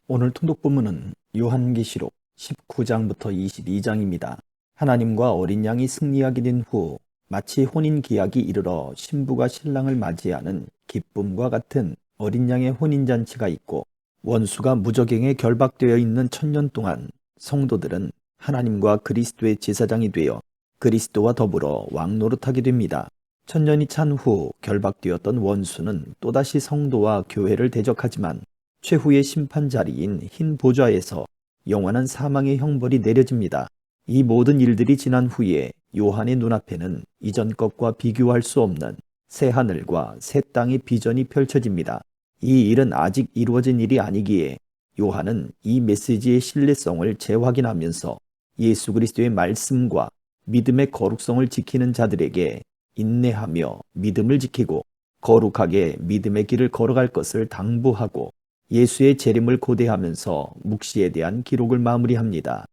오늘 통독 본문은 요한계시록 19장부터 22장입니다. 하나님과 어린 양이 승리하게 된 후 마치 혼인 기약이 이르러 신부가 신랑을 맞이하는 기쁨과 같은 어린 양의 혼인 잔치가 있고, 원수가 무적행에 결박되어 있는 1000년 동안 성도들은 하나님과 그리스도의 제사장이 되어 그리스도와 더불어 왕노릇하게 됩니다. 1000년이 찬 후 결박되었던 원수는 또다시 성도와 교회를 대적하지만 최후의 심판 자리인 흰 보좌에서 영원한 사망의 형벌이 내려집니다. 이 모든 일들이 지난 후에 요한의 눈앞에는 이전 것과 비교할 수 없는 새 하늘과 새 땅의 비전이 펼쳐집니다. 이 일은 아직 이루어진 일이 아니기에 요한은 이 메시지의 신뢰성을 재확인하면서 예수 그리스도의 말씀과 믿음의 거룩성을 지키는 자들에게 인내하며 믿음을 지키고 거룩하게 믿음의 길을 걸어갈 것을 당부하고, 예수의 재림을 고대하면서 묵시에 대한 기록을 마무리합니다.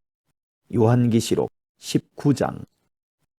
요한계시록 19장.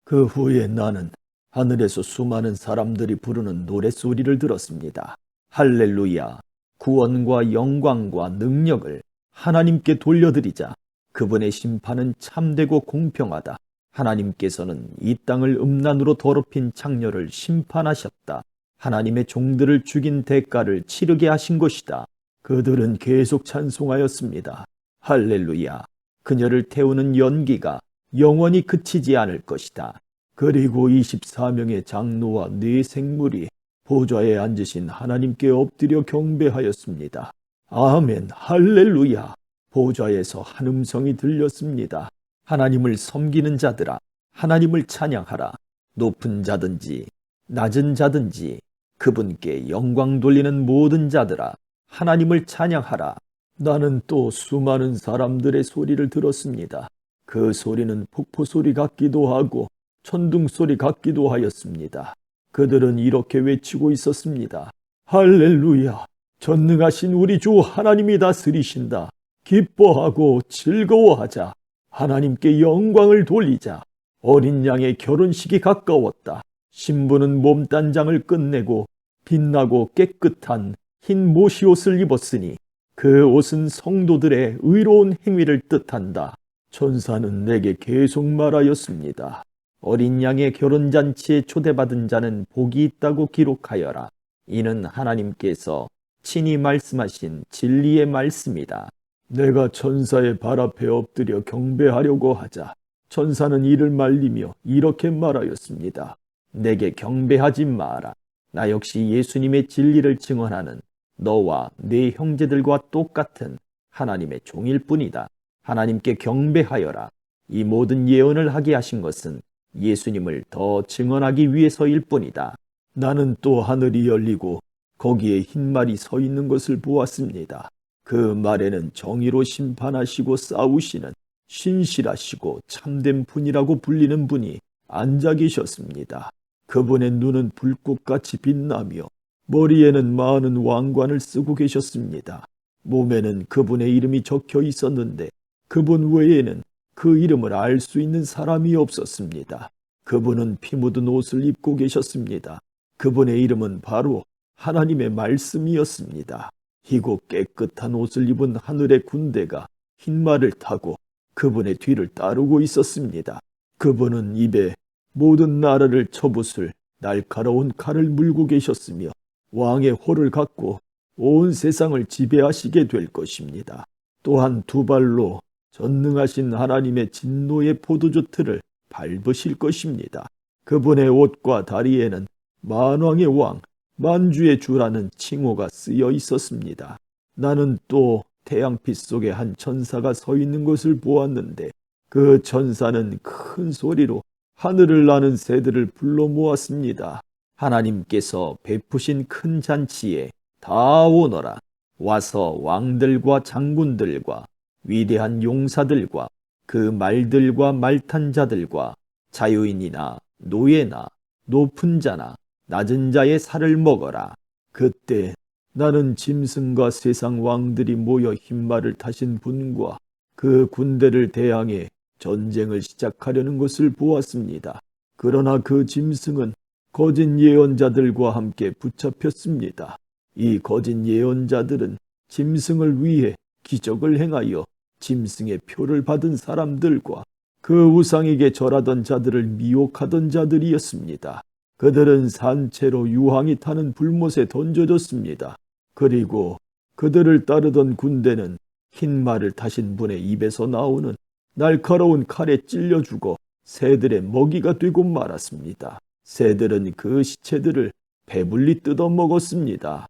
그 후에 나는 하늘에서 수많은 사람들이 부르는 노랫소리를 들었습니다. 할렐루야! 구원과 영광과 능력을 하나님께 돌려드리자. 그분의 심판은 참되고 공평하다. 하나님께서는 이 땅을 음란으로 더럽힌 창녀를 심판하셨다. 하나님의 종들을 죽인 대가를 치르게 하신 것이다. 그들은 계속 찬송하였습니다. 할렐루야! 그녀를 태우는 연기가 영원히 그치지 않을 것이다. 그리고 24명의 장로와 네 생물이 보좌에 앉으신 하나님께 엎드려 경배하였습니다. 아멘, 할렐루야! 보좌에서 한 음성이 들렸습니다. 하나님을 섬기는 자들아, 하나님을 찬양하라. 높은 자든지 낮은 자든지 그분께 영광 돌리는 모든 자들아, 하나님을 찬양하라. 나는 또 수많은 사람들의 소리를 들었습니다. 그 소리는 폭포 소리 같기도 하고 천둥 소리 같기도 하였습니다. 그들은 이렇게 외치고 있었습니다. 할렐루야! 전능하신 우리 주 하나님이 다스리신다. 기뻐하고 즐거워하자. 하나님께 영광을 돌리자. 어린 양의 결혼식이 가까웠다. 신부는 몸단장을 끝내고 빛나고 깨끗한 흰 모시옷을 입었으니 그 옷은 성도들의 의로운 행위를 뜻한다. 천사는 내게 계속 말하였습니다. 어린 양의 결혼잔치에 초대받은 자는 복이 있다고 기록하여라. 이는 하나님께서 친히 말씀하신 진리의 말씀이다. 내가 천사의 발 앞에 엎드려 경배하려고 하자 천사는 이를 말리며 이렇게 말하였습니다. 내게 경배하지 마라. 나 역시 예수님의 진리를 증언하는 너와 네 형제들과 똑같은 하나님의 종일 뿐이다. 하나님께 경배하여라. 이 모든 예언을 하게 하신 것은 예수님을 더 증언하기 위해서일 뿐이다. 나는 또 하늘이 열리고 거기에 흰 말이 서 있는 것을 보았습니다. 그 말에는 정의로 심판하시고 싸우시는 신실하시고 참된 분이라고 불리는 분이 앉아 계셨습니다. 그분의 눈은 불꽃같이 빛나며 머리에는 많은 왕관을 쓰고 계셨습니다. 몸에는 그분의 이름이 적혀 있었는데 그분 외에는 그 이름을 알 수 있는 사람이 없었습니다. 그분은 피 묻은 옷을 입고 계셨습니다. 그분의 이름은 바로 하나님의 말씀이었습니다. 희고 깨끗한 옷을 입은 하늘의 군대가 흰 말을 타고 그분의 뒤를 따르고 있었습니다. 그분은 입에 모든 나라를 쳐부술 날카로운 칼을 물고 계셨으며 왕의 호를 갖고 온 세상을 지배하시게 될 것입니다. 또한 두 발로 전능하신 하나님의 진노의 포도주 틀을 밟으실 것입니다. 그분의 옷과 다리에는 만왕의 왕, 만주의 주라는 칭호가 쓰여 있었습니다. 나는 또 태양빛 속에 한 천사가 서 있는 것을 보았는데 그 천사는 큰 소리로 하늘을 나는 새들을 불러 모았습니다. 하나님께서 베푸신 큰 잔치에 다 오너라. 와서 왕들과 장군들과 위대한 용사들과 그 말들과 말탄 자들과 자유인이나 노예나 높은 자나 낮은 자의 살을 먹어라. 그때 나는 짐승과 세상 왕들이 모여 흰말을 타신 분과 그 군대를 대항해 전쟁을 시작하려는 것을 보았습니다. 그러나 그 짐승은 거짓 예언자들과 함께 붙잡혔습니다. 이 거짓 예언자들은 짐승을 위해 기적을 행하여 짐승의 표를 받은 사람들과 그 우상에게 절하던 자들을 미혹하던 자들이었습니다. 그들은 산채로 유황이 타는 불못에 던져졌습니다. 그리고 그들을 따르던 군대는 흰 말을 타신 분의 입에서 나오는 날카로운 칼에 찔려 죽어 새들의 먹이가 되고 말았습니다. 새들은 그 시체들을 배불리 뜯어 먹었습니다.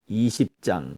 20장.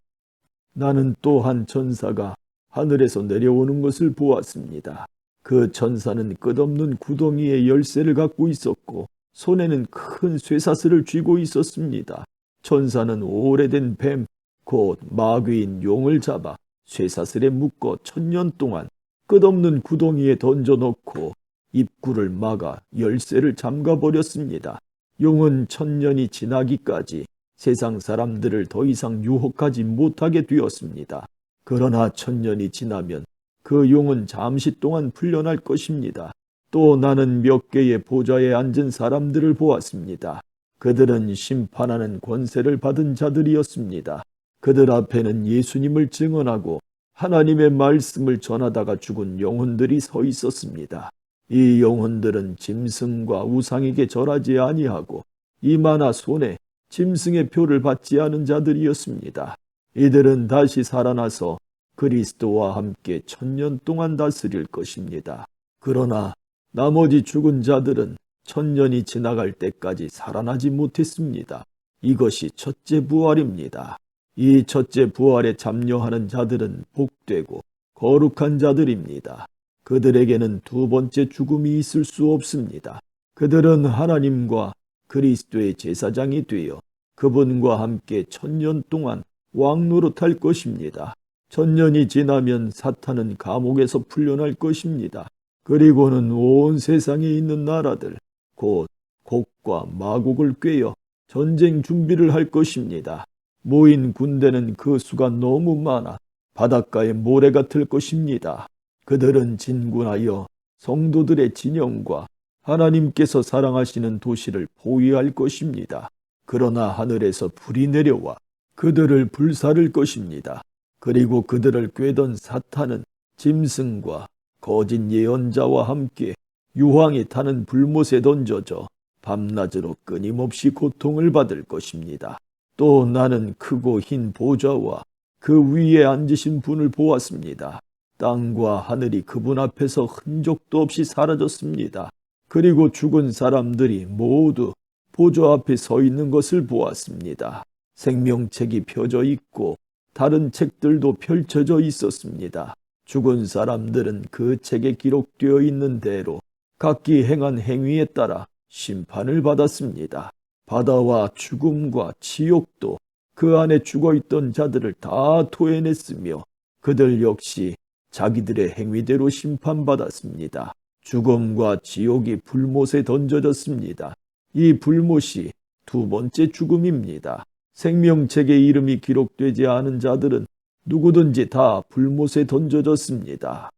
나는 또 한 천사가 하늘에서 내려오는 것을 보았습니다. 그 천사는 끝없는 구덩이에 열쇠를 갖고 있었고 손에는 큰 쇠사슬을 쥐고 있었습니다. 천사는 오래된 뱀, 곧 마귀인 용을 잡아 쇠사슬에 묶어 1000년 동안 끝없는 구덩이에 던져놓고 입구를 막아 열쇠를 잠가버렸습니다. 용은 1000년이 지나기까지 세상 사람들을 더 이상 유혹하지 못하게 되었습니다. 그러나 1000년이 지나면 그 용은 잠시 동안 풀려날 것입니다. 또 나는 몇 개의 보좌에 앉은 사람들을 보았습니다. 그들은 심판하는 권세를 받은 자들이었습니다. 그들 앞에는 예수님을 증언하고 하나님의 말씀을 전하다가 죽은 영혼들이 서 있었습니다. 이 영혼들은 짐승과 우상에게 절하지 아니하고 이마나 손에 짐승의 표를 받지 않은 자들이었습니다. 이들은 다시 살아나서 그리스도와 함께 1000년 동안 다스릴 것입니다. 그러나 나머지 죽은 자들은 1000년이 지나갈 때까지 살아나지 못했습니다. 이것이 첫째 부활입니다. 이 첫째 부활에 참여하는 자들은 복되고 거룩한 자들입니다. 그들에게는 두 번째 죽음이 있을 수 없습니다. 그들은 하나님과 그리스도의 제사장이 되어 그분과 함께 1000년 동안 왕노릇할 것입니다. 1000년이 지나면 사탄은 감옥에서 풀려날 것입니다. 그리고는 온 세상에 있는 나라들, 곧 곡과 마곡을 꿰어 전쟁 준비를 할 것입니다. 모인 군대는 그 수가 너무 많아 바닷가의 모래 같을 것입니다. 그들은 진군하여 성도들의 진영과 하나님께서 사랑하시는 도시를 포위할 것입니다. 그러나 하늘에서 불이 내려와 그들을 불사를 것입니다. 그리고 그들을 꿰던 사탄은 짐승과 거짓 예언자와 함께 유황이 타는 불못에 던져져 밤낮으로 끊임없이 고통을 받을 것입니다. 또 나는 크고 흰 보좌와 그 위에 앉으신 분을 보았습니다. 땅과 하늘이 그분 앞에서 흔적도 없이 사라졌습니다. 그리고 죽은 사람들이 모두 보좌 앞에 서 있는 것을 보았습니다. 생명책이 펴져 있고 다른 책들도 펼쳐져 있었습니다. 죽은 사람들은 그 책에 기록되어 있는 대로 각기 행한 행위에 따라 심판을 받았습니다. 바다와 죽음과 지옥도 그 안에 죽어있던 자들을 다 토해냈으며 그들 역시 자기들의 행위대로 심판받았습니다. 죽음과 지옥이 불못에 던져졌습니다. 이 불못이 두 번째 죽음입니다. 생명책에 이름이 기록되지 않은 자들은 누구든지 다 불못에 던져졌습니다.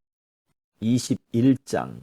21장.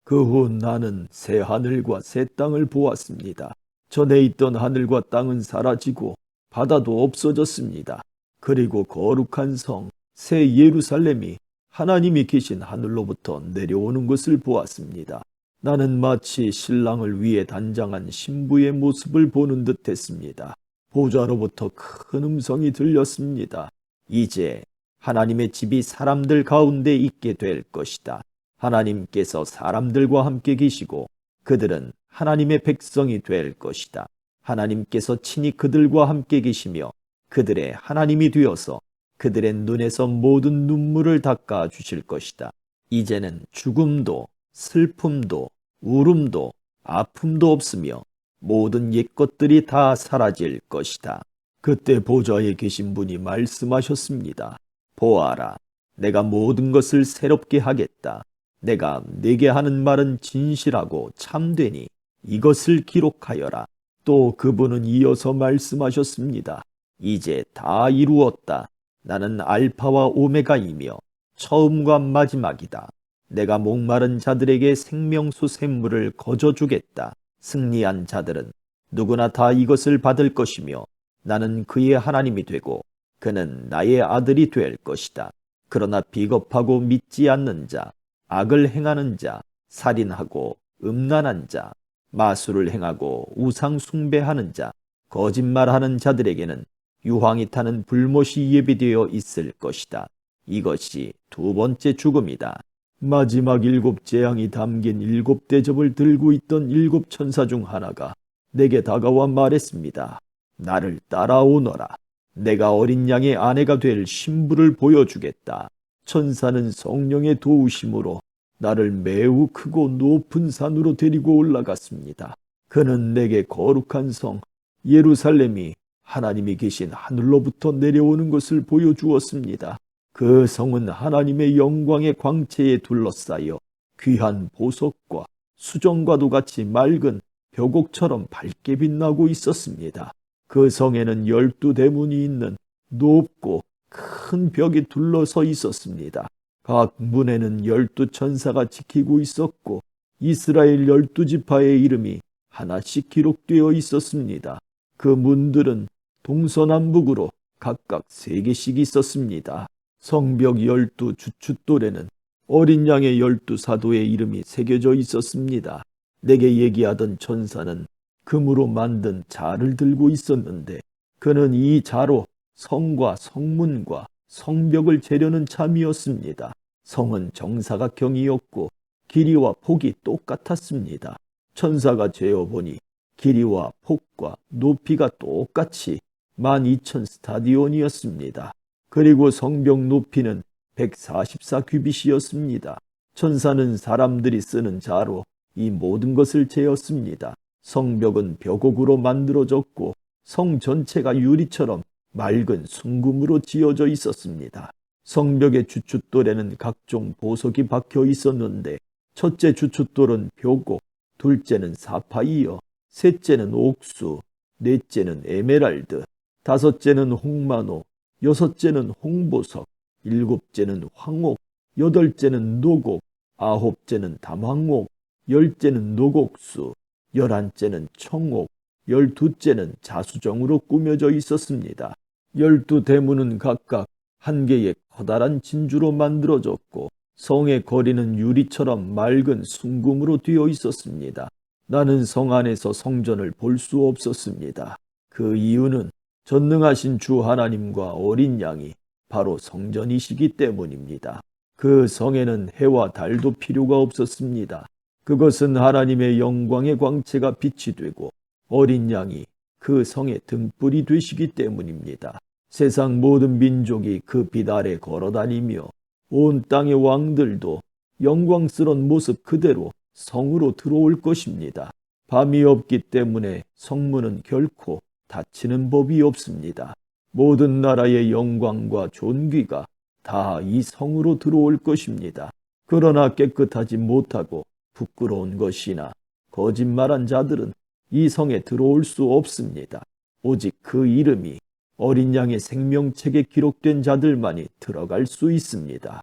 그 후 나는 새 하늘과 새 땅을 보았습니다. 전에 있던 하늘과 땅은 사라지고 바다도 없어졌습니다. 그리고 거룩한 성, 새 예루살렘이 하나님이 계신 하늘로부터 내려오는 것을 보았습니다. 나는 마치 신랑을 위해 단장한 신부의 모습을 보는 듯 했습니다. 보좌로부터 큰 음성이 들렸습니다. 이제 하나님의 집이 사람들 가운데 있게 될 것이다. 하나님께서 사람들과 함께 계시고 그들은 하나님의 백성이 될 것이다. 하나님께서 친히 그들과 함께 계시며 그들의 하나님이 되어서 그들의 눈에서 모든 눈물을 닦아 주실 것이다. 이제는 죽음도 슬픔도 울음도 아픔도 없으며 모든 옛것들이 다 사라질 것이다. 그때 보좌에 계신 분이 말씀하셨습니다. 보아라, 내가 모든 것을 새롭게 하겠다. 내가 네게 하는 말은 진실하고 참되니 이것을 기록하여라. 또 그분은 이어서 말씀하셨습니다. 이제 다 이루었다. 나는 알파와 오메가이며 처음과 마지막이다. 내가 목마른 자들에게 생명수 샘물을 거저주겠다. 승리한 자들은 누구나 다 이것을 받을 것이며 나는 그의 하나님이 되고 그는 나의 아들이 될 것이다. 그러나 비겁하고 믿지 않는 자, 악을 행하는 자, 살인하고 음란한 자, 마술을 행하고 우상 숭배하는 자, 거짓말하는 자들에게는 유황이 타는 불못이 예비되어 있을 것이다. 이것이 두 번째 죽음이다. 마지막 일곱 재앙이 담긴 일곱 대접을 들고 있던 일곱 천사 중 하나가 내게 다가와 말했습니다. 나를 따라오너라. 내가 어린 양의 아내가 될 신부를 보여주겠다. 천사는 성령의 도우심으로 나를 매우 크고 높은 산으로 데리고 올라갔습니다. 그는 내게 거룩한 성 예루살렘이 하나님이 계신 하늘로부터 내려오는 것을 보여주었습니다. 그 성은 하나님의 영광의 광채에 둘러싸여 귀한 보석과 수정과도 같이 맑은 벽옥처럼 밝게 빛나고 있었습니다. 그 성에는 12대문이 있는 높고 큰 벽이 둘러서 있었습니다. 각 문에는 12천사가 지키고 있었고 이스라엘 12지파의 이름이 하나씩 기록되어 있었습니다. 그 문들은 동서남북으로 각각 3개씩 있었습니다. 성벽 12주춧돌에는 어린 양의 12사도의 이름이 새겨져 있었습니다. 내게 얘기하던 천사는 금으로 만든 자를 들고 있었는데 그는 이 자로 성과 성문과 성벽을 재려는 참이었습니다. 성은 정사각형이었고 길이와 폭이 똑같았습니다. 천사가 재어보니 길이와 폭과 높이가 똑같이 12,000스타디온이었습니다. 그리고 성벽 높이는 144규빗이었습니다. 천사는 사람들이 쓰는 자로 이 모든 것을 재었습니다. 성벽은 벽옥으로 만들어졌고 성 전체가 유리처럼 맑은 순금으로 지어져 있었습니다. 성벽의 주춧돌에는 각종 보석이 박혀 있었는데 첫째 주춧돌은 벽옥, 둘째는 사파이어, 셋째는 옥수, 넷째는 에메랄드, 다섯째는 홍마노, 여섯째는 홍보석, 일곱째는 황옥, 여덟째는 노곡, 아홉째는 담황옥, 열째는 노곡수, 11째는 청옥, 12째는 자수정으로 꾸며져 있었습니다. 12대문은 각각 한 개의 커다란 진주로 만들어졌고 성의 거리는 유리처럼 맑은 순금으로 되어 있었습니다. 나는 성 안에서 성전을 볼 수 없었습니다. 그 이유는 전능하신 주 하나님과 어린 양이 바로 성전이시기 때문입니다. 그 성에는 해와 달도 필요가 없었습니다. 그것은 하나님의 영광의 광채가 빛이 되고 어린 양이 그 성의 등불이 되시기 때문입니다. 세상 모든 민족이 그 빛 아래 걸어다니며 온 땅의 왕들도 영광스러운 모습 그대로 성으로 들어올 것입니다. 밤이 없기 때문에 성문은 결코 닫히는 법이 없습니다. 모든 나라의 영광과 존귀가 다 이 성으로 들어올 것입니다. 그러나 깨끗하지 못하고 부끄러운 것이나 거짓말한 자들은 이 성에 들어올 수 없습니다. 오직 그 이름이 어린 양의 생명책에 기록된 자들만이 들어갈 수 있습니다.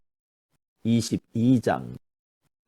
22장.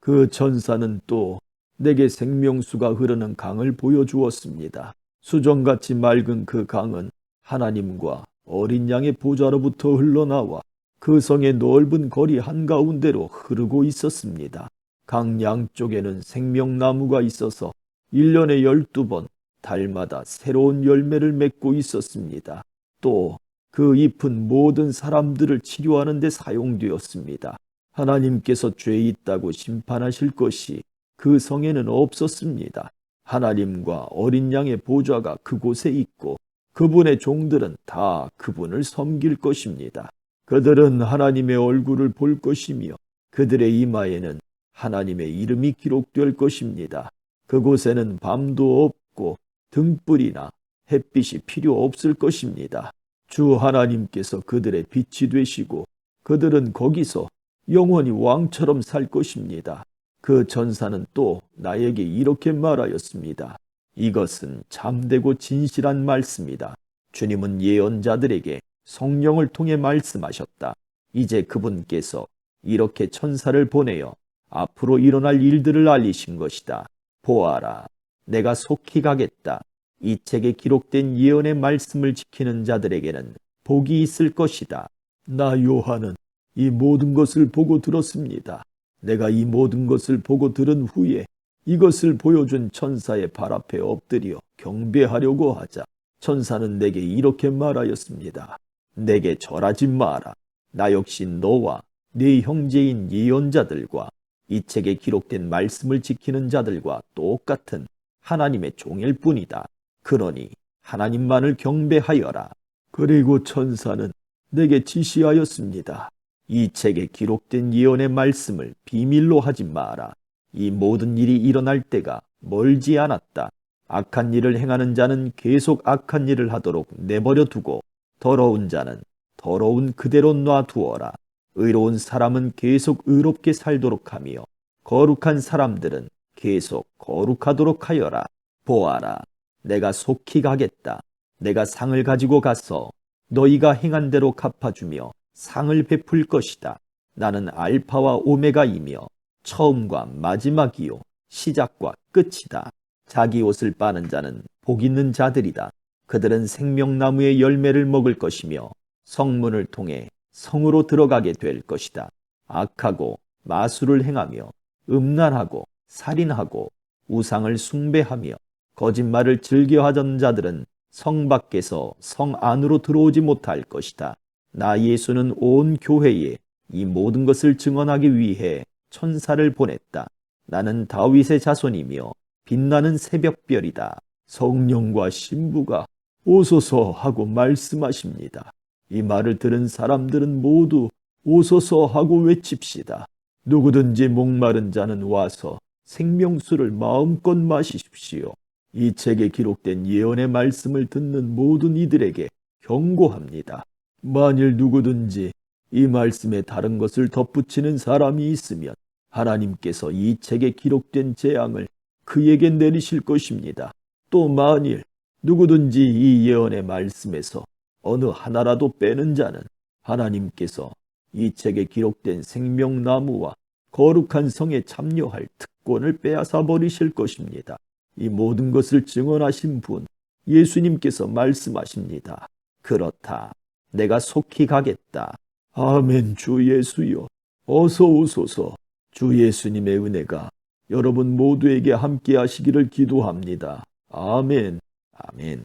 그 천사는 또 내게 생명수가 흐르는 강을 보여주었습니다. 수정같이 맑은 그 강은 하나님과 어린 양의 보좌로부터 흘러나와 그 성의 넓은 거리 한가운데로 흐르고 있었습니다. 강 양쪽에는 생명나무가 있어서 1년에 12번 달마다 새로운 열매를 맺고 있었습니다. 또 그 잎은 모든 사람들을 치료하는 데 사용되었습니다. 하나님께서 죄 있다고 심판하실 것이 그 성에는 없었습니다. 하나님과 어린 양의 보좌가 그곳에 있고 그분의 종들은 다 그분을 섬길 것입니다. 그들은 하나님의 얼굴을 볼 것이며 그들의 이마에는 하나님의 이름이 기록될 것입니다. 그곳에는 밤도 없고 등불이나 햇빛이 필요 없을 것입니다. 주 하나님께서 그들의 빛이 되시고 그들은 거기서 영원히 왕처럼 살 것입니다. 그 천사는 또 나에게 이렇게 말하였습니다. 이것은 참되고 진실한 말씀이다. 주님은 예언자들에게 성령을 통해 말씀하셨다. 이제 그분께서 이렇게 천사를 보내어 앞으로 일어날 일들을 알리신 것이다. 보아라, 내가 속히 가겠다. 이 책에 기록된 예언의 말씀을 지키는 자들에게는 복이 있을 것이다. 나 요한은 이 모든 것을 보고 들었습니다. 내가 이 모든 것을 보고 들은 후에 이것을 보여준 천사의 발 앞에 엎드려 경배하려고 하자 천사는 내게 이렇게 말하였습니다. 내게 절하지 마라. 나 역시 너와 네 형제인 예언자들과 이 책에 기록된 말씀을 지키는 자들과 똑같은 하나님의 종일 뿐이다. 그러니 하나님만을 경배하여라. 그리고 천사는 내게 지시하였습니다. 이 책에 기록된 예언의 말씀을 비밀로 하지 마라. 이 모든 일이 일어날 때가 멀지 않았다. 악한 일을 행하는 자는 계속 악한 일을 하도록 내버려 두고 더러운 자는 더러운 그대로 놔두어라. 의로운 사람은 계속 의롭게 살도록 하며 거룩한 사람들은 계속 거룩하도록 하여라. 보아라, 내가 속히 가겠다. 내가 상을 가지고 가서 너희가 행한 대로 갚아주며 상을 베풀 것이다. 나는 알파와 오메가이며 처음과 마지막이요 시작과 끝이다. 자기 옷을 빠는 자는 복 있는 자들이다. 그들은 생명나무의 열매를 먹을 것이며 성문을 통해 성으로 들어가게 될 것이다. 악하고 마술을 행하며 음란하고 살인하고 우상을 숭배하며 거짓말을 즐겨하던 자들은 성 밖에서 성 안으로 들어오지 못할 것이다. 나 예수는 온 교회에 이 모든 것을 증언하기 위해 천사를 보냈다. 나는 다윗의 자손이며 빛나는 새벽별이다. 성령과 신부가 오소서 하고 말씀하십니다. 이 말을 들은 사람들은 모두 오소서 하고 외칩시다. 누구든지 목마른 자는 와서 생명수를 마음껏 마시십시오. 이 책에 기록된 예언의 말씀을 듣는 모든 이들에게 경고합니다. 만일 누구든지 이 말씀에 다른 것을 덧붙이는 사람이 있으면 하나님께서 이 책에 기록된 재앙을 그에게 내리실 것입니다. 또 만일 누구든지 이 예언의 말씀에서 어느 하나라도 빼는 자는 하나님께서 이 책에 기록된 생명나무와 거룩한 성에 참여할 특권을 빼앗아 버리실 것입니다. 이 모든 것을 증언하신 분 예수님께서 말씀하십니다. 그렇다. 내가 속히 가겠다. 아멘. 주 예수여 어서 오소서. 주 예수님의 은혜가 여러분 모두에게 함께 하시기를 기도합니다. 아멘. 아멘.